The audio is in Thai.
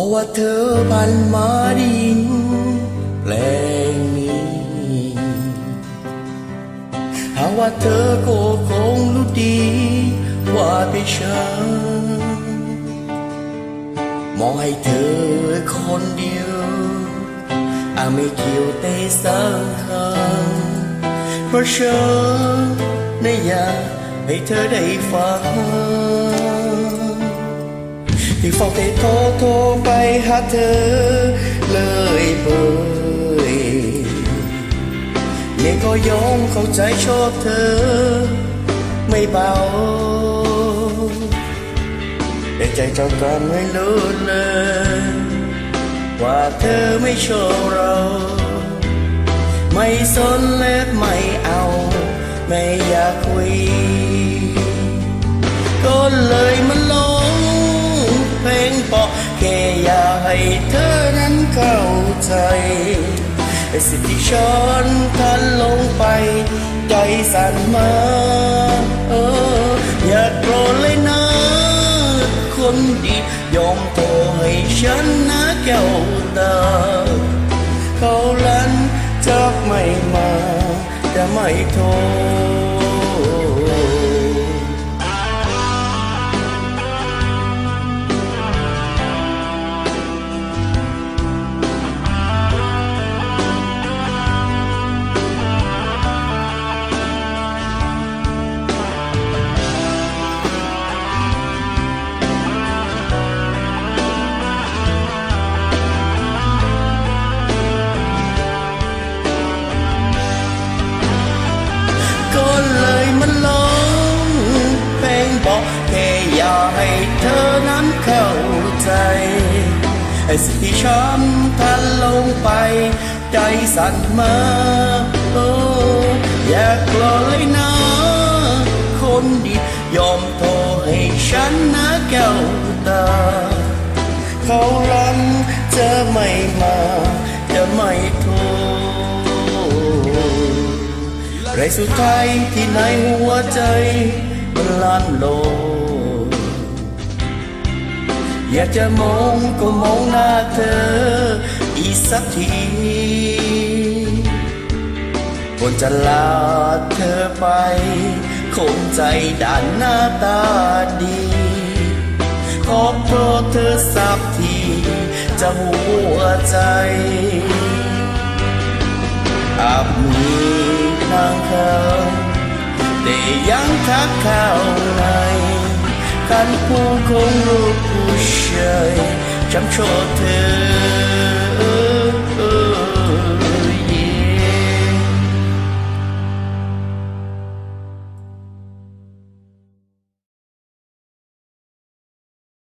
ราะว่าเธอพันมาดินแปลงนี้หากว่าเธอก็คงรู้ดีว่าเป็นฉันมองให้เธอคนเดียวไม่เกี่ยวแต่สำคัญเพราะฉันได้อยากให้เธอได้ฟังที่เฝ้าแต่โทรไปหาเธอเลยเปิดเนี่ยก็ยอมเข้าใจชอบเธอไม่เบาแต่ใจเจ้ากันไม่รู้เลยว่าเธอไม่ชอบเราไม่สนและไม่เอาไม่อยากคุยก็เลยมาลงเพลงบอกแค่อยากให้เธอนั้นเข้าใจสิ่งที่ฉันทันลงไปใจสั่นมาอย่าโกรธเลยนะคนดียอมโทรให้ฉันนะแก้วตาเขาลันจะไม่มาจะไม่โทรให้เธอนั้นเข้าใจสิ่งที่ฉันทันลงไปใจสั่นมาอย่ากลัวเลยนะคนดียอมโทรให้ฉันนะแก้วตาเขาลังจะไม่มาจะไม่โทรไรสุดท้ายที่ในหัวใจมันลั่นโลอยากจะมองก็มองหน้าเธออีกสักทีคนจะลาเธอไปคงใจด่านหน้าตาดีขอโปรดเธอสักทีจะหัวใจอาจมีนางเขาแต่ยังทักเข้าในกันผู้คงรู้ผู้ชายจำชอบเธอ